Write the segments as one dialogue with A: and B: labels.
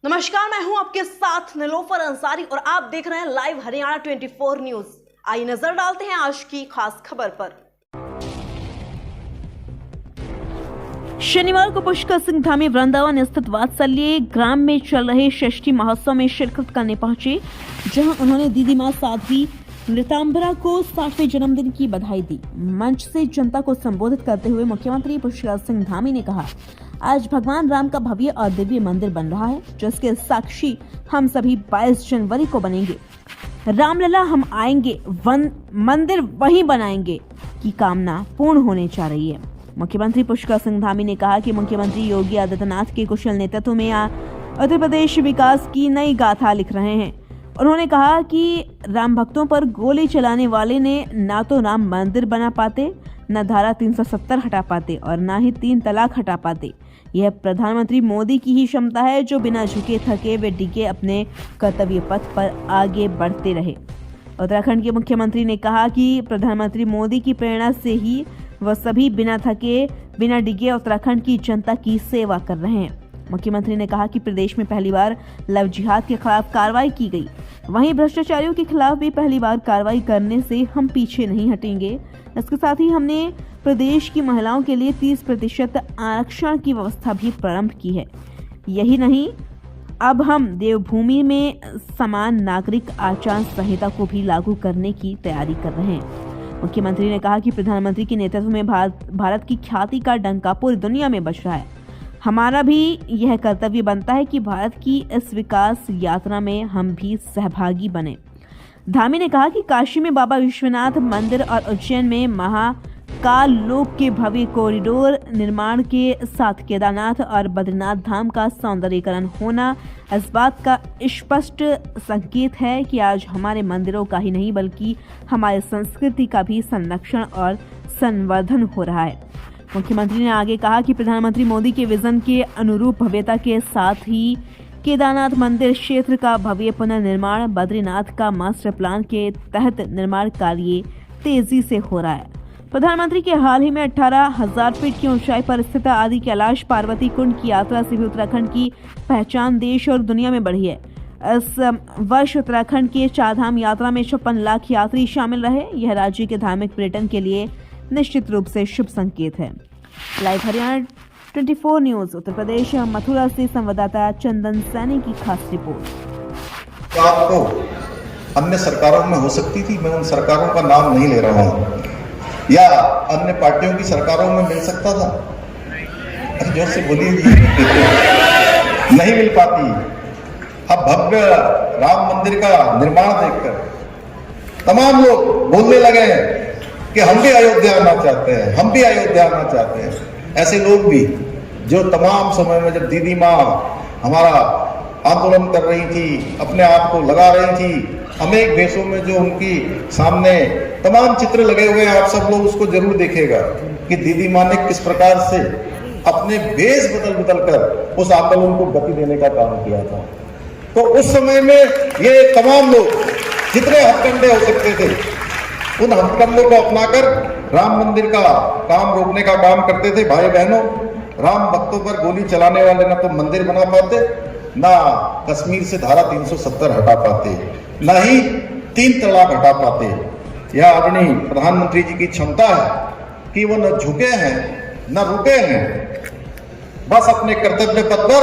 A: नमस्कार, मैं हूं आपके साथ निलोफर अंसारी और आप देख रहे हैं लाइव हरियाणा 24 न्यूज। आइए नजर डालते हैं आज की खास खबर पर। शनिवार को पुष्कर सिंह धामी वृंदावन स्थित वात्सल्य ग्राम में चल रहे षष्ठी महोत्सव में शिरकत करने पहुंचे, जहां उन्होंने दीदी मां साध्वी नृतांबरा को 60वें जन्मदिन की बधाई दी। मंच से जनता को संबोधित करते हुए मुख्यमंत्री पुष्कर सिंह धामी ने कहा, आज भगवान राम का भव्य और दिव्य मंदिर बन रहा है, जिसके साक्षी हम सभी 22 जनवरी को बनेंगे। रामलला हम आएंगे, मंदिर वहीं बनाएंगे की कामना पूर्ण होने जा रही है। मुख्यमंत्री पुष्कर सिंह धामी ने कहा कि मुख्यमंत्री योगी आदित्यनाथ के कुशल नेतृत्व में उत्तर प्रदेश विकास की नई गाथा लिख रहे हैं। उन्होंने कहा कि राम भक्तों पर गोली चलाने वाले ने ना तो राम मंदिर बना पाते, न धारा 370 हटा पाते और न ही 3 तलाक हटा पाते। यह प्रधानमंत्री मोदी की ही क्षमता है, जो बिना झुके थके व डिगे अपने कर्तव्य पथ पर आगे बढ़ते रहे। उत्तराखंड के मुख्यमंत्री ने कहा कि प्रधानमंत्री मोदी की प्रेरणा से ही वह सभी बिना थके बिना डिगे उत्तराखंड की जनता की सेवा कर रहे हैं। मुख्यमंत्री ने कहा कि प्रदेश में पहली बार लव जिहाद के खिलाफ कार्रवाई की गई, वहीं भ्रष्टाचारियों के खिलाफ भी पहली बार कार्रवाई करने से हम पीछे नहीं हटेंगे। इसके साथ ही हमने प्रदेश की महिलाओं के लिए 30% आरक्षण की व्यवस्था भी प्रारंभ की है। यही नहीं, अब हम देवभूमि में समान नागरिक आचार संहिता को भी लागू करने की तैयारी कर रहे हैं। मुख्यमंत्री ने कहा कि प्रधानमंत्री के नेतृत्व में भारत की ख्याति का डंका पूरी दुनिया में बज रहा है। हमारा भी यह कर्तव्य बनता है कि भारत की इस विकास यात्रा में हम भी सहभागी बने। धामी ने कहा कि काशी में बाबा विश्वनाथ मंदिर और उज्जैन में महाकाल लोक के भव्य कॉरिडोर निर्माण के साथ केदारनाथ और बद्रीनाथ धाम का सौंदर्यीकरण होना इस बात का स्पष्ट संकेत है कि आज हमारे मंदिरों का ही नहीं बल्कि हमारी संस्कृति का भी संरक्षण और संवर्धन हो रहा है। मुख्यमंत्री ने आगे कहा कि प्रधानमंत्री मोदी के विजन के अनुरूप भव्यता के साथ ही केदारनाथ मंदिर क्षेत्र का भव्य पुनर्निर्माण, बद्रीनाथ का मास्टर प्लान के तहत निर्माण कार्य तेजी से हो रहा है। प्रधानमंत्री के हाल ही में 18,000 फीट की ऊंचाई पर स्थित आदि कैलाश पार्वती कुंड की यात्रा से भी उत्तराखंड की पहचान देश और दुनिया में बढ़ी है। इस वर्ष उत्तराखंड के चारधाम यात्रा में 56 लाख यात्री शामिल रहे। यह राज्य के धार्मिक पर्यटन के लिए निश्चित रूप से शुभ संकेत है। लाइव हरियाणा 24 न्यूज उत्तर प्रदेश मथुरा से संवाददाता चंदन सैनी की खास रिपोर्ट।
B: आपको अन्य सरकारों में हो सकती थी, मैं उन सरकारों का नाम नहीं ले रहा हूँ, या अन्य पार्टियों की सरकारों में मिल सकता था। अरे जोर से बोलिए नहीं मिल पाती। अब भव्य राम मंदिर का निर्माण देखकर तमाम लोग बोलने लगे हैं कि हम भी अयोध्या आना चाहते हैं, हम भी अयोध्या आना चाहते हैं। ऐसे लोग भी जो तमाम समय में जब दीदी माँ हमारा आंदोलन कर रही थी, अपने आप को लगा रही थी, अनेक देशों में जो उनकी सामने तमाम चित्र लगे हुए हैं, आप सब लोग उसको जरूर देखिएगा कि दीदी माँ ने किस प्रकार से अपने वेश बदल कर उस आंदोलन को गति देने का काम किया था। तो उस समय में ये तमाम लोग जितने हथकंडे हो सकते थे, उन हथकंडों को अपनाकर राम मंदिर का काम रोकने का काम करते थे। भाई बहनों, राम भक्तों पर गोली चलाने वाले ना तो मंदिर बना पाते, ना कश्मीर से धारा 370 हटा पाते, ना ही 3 तलाक हटा पाते। यह आदरणीय प्रधानमंत्री जी की क्षमता है कि वो न झुके हैं न रुके हैं, बस अपने कर्तव्य पथ पर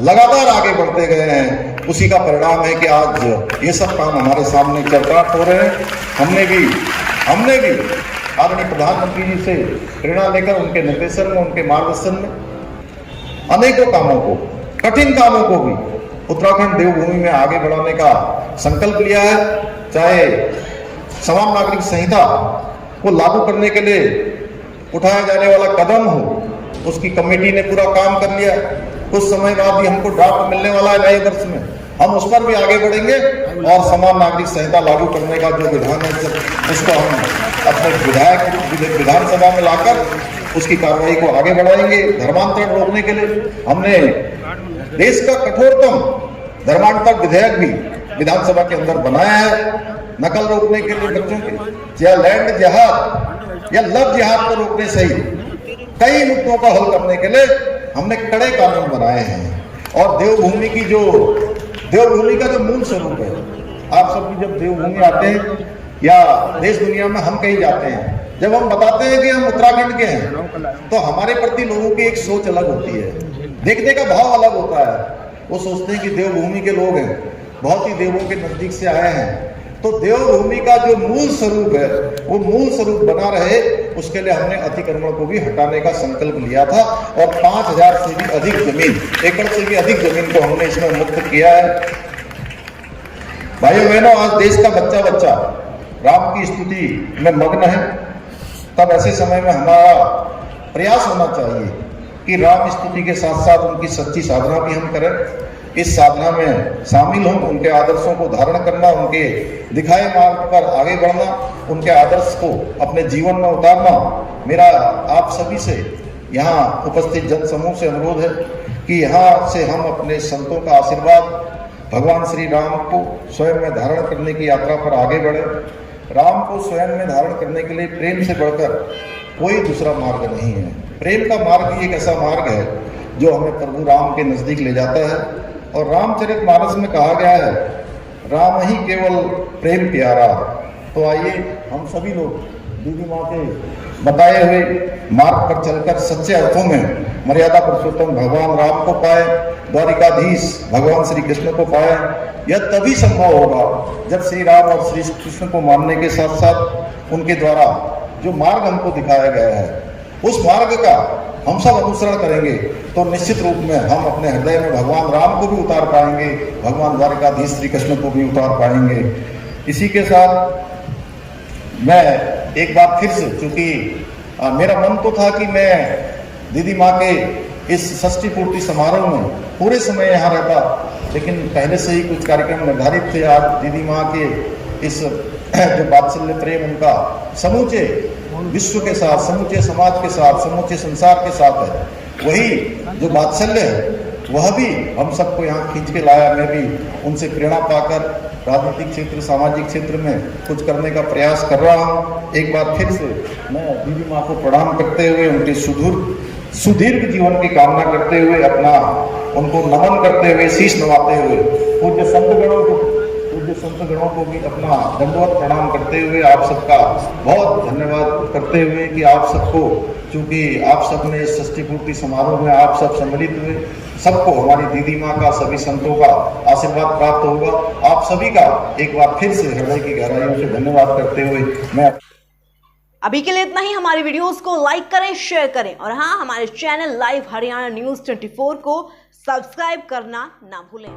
B: लगातार आगे बढ़ते गए हैं। उसी का परिणाम है कि आज ये सब काम हमारे सामने चरकाट हो रहे हैं। हमने भी आदरणीय प्रधानमंत्री जी से प्रेरणा लेकर उनके निर्देशन में, उनके मार्गदर्शन में अनेकों कामों को, कठिन कामों को भी उत्तराखंड देवभूमि में आगे बढ़ाने का संकल्प लिया है। चाहे समान नागरिक संहिता को लागू करने के लिए उठाया जाने वाला कदम हो, उसकी कमेटी ने पूरा काम कर लिया। कुछ समय बाद ही हमको ड्राफ्ट मिलने वाला है नए वर्ष में, हम उस पर भी आगे बढ़ेंगे और समान नागरिक संहिता लागू करने का जो विधान है उसको हम अपने विधानसभा में लाकर उसकी कार्रवाई को आगे बढ़ाएंगे। धर्मांतरण रोकने के लिए हमने देश का कठोरतम धर्मांतरण विधेयक भी विधानसभा के अंदर बनाया है। नकल रोकने के लिए बच्चों के, या लैंड जिहाद या लव जिहाद को रोकने सहित कई मुद्दों का हल करने के लिए हमने कड़े कानून बनाए हैं। और देवभूमि का जो मूल स्वरूप है, आप सब भी जब देवभूमि आते हैं या देश दुनिया में हम कहीं जाते हैं, जब हम बताते हैं कि हम उत्तराखंड के हैं, तो हमारे प्रति लोगों की एक सोच अलग होती है, देखने का भाव अलग होता है। वो सोचते हैं कि देवभूमि के लोग हैं, बहुत ही देवों के नजदीक से आए हैं। तो देवभूमि का जो मूल स्वरूप है, वो मूल स्वरूप बना रहे, उसके लिए हमने अतिक्रमण को भी हटाने का संकल्प लिया था और 5000 से भी अधिक एकड़ से भी अधिक जमीन को हमने इसमें मुक्त किया है। भाइयों बहनों, आज देश का बच्चा राम की स्तुति में मग्न है। तब ऐसे समय में हमारा प्रयास होना चाहिए कि राम स्तुति के साथ साथ उनकी सच्ची साधना भी हम करें, इस साधना में शामिल हों, उनके आदर्शों को धारण करना, उनके दिखाए मार्ग पर आगे बढ़ना, उनके आदर्श को अपने जीवन में उतारना। मेरा आप सभी से, यहाँ उपस्थित जन समूह से अनुरोध है कि यहाँ से हम अपने संतों का आशीर्वाद, भगवान श्री राम को स्वयं में धारण करने की यात्रा पर आगे बढ़े। राम को स्वयं में धारण करने के लिए प्रेम से बढ़कर कोई दूसरा मार्ग नहीं है। प्रेम का मार्ग ही एक ऐसा मार्ग है जो हमें प्रभु राम के नजदीक ले जाता है। और रामचरितमानस में कहा गया है, राम ही केवल प्रेम प्यारा। तो आइए हम सभी लोग दीदी माँ के बताए हुए मार्ग पर चलकर सच्चे अर्थों में मर्यादा पुरुषोत्तम भगवान राम को पाए, द्वारिकाधीश भगवान श्री कृष्ण को पाए। यह तभी संभव होगा जब श्री राम और श्री कृष्ण को मानने के साथ साथ उनके द्वारा जो मार्ग हमको दिखाया गया है, उस मार्ग का हम सब अनुसरण करेंगे तो निश्चित रूप में हम अपने हृदय में भगवान राम को भी उतार पाएंगे, भगवान द्वारिकाधीश श्री कृष्ण को भी उतार पाएंगे। इसी के साथ मैं एक बार फिर से, चूंकि मेरा मन तो था कि मैं दीदी माँ के इस षष्ठी पूर्ति समारोह में पूरे समय यहाँ रहता, लेकिन पहले से ही कुछ कार्यक्रम निर्धारित थे। आज दीदी माँ के इस जो वात्सल्य प्रेम उनका समूचे विश्व के साथ, समूचे समाज के साथ, समूचे संसार के साथ है, वही जो वात्सल्य है वह भी हम सबको यहाँ खींच के लाया। मैं भी उनसे प्रेरणा पाकर राजनीतिक क्षेत्र, सामाजिक क्षेत्र में कुछ करने का प्रयास कर रहा हूँ। एक बार फिर से मैं दीदी माँ को प्रणाम करते हुए, उनके सुदीर्घ जीवन की कामना करते हुए, अपना उनको नमन करते हुए, शीश नवाते हुए, पूज्य संत गणों को भी अपना दंडवत प्रणाम करते हुए आप सबका बहुत धन्यवाद करते हुए कि आप सबको, चूंकि आप सब ने इस षष्ठी पूर्ति समारोह में आप सब सम्मिलित हुए, सबको हमारी दीदी माँ का, सभी संतों का आशीर्वाद प्राप्त होगा। आप सभी का एक बार फिर से हृदय की गहराइयों से धन्यवाद करते हुए मैं
A: अभी के लिए इतना ही। हमारी वीडियोस को लाइक करें, शेयर करें और हाँ, हमारे चैनल लाइव हरियाणा न्यूज 24 को सब्सक्राइब करना ना भूलें।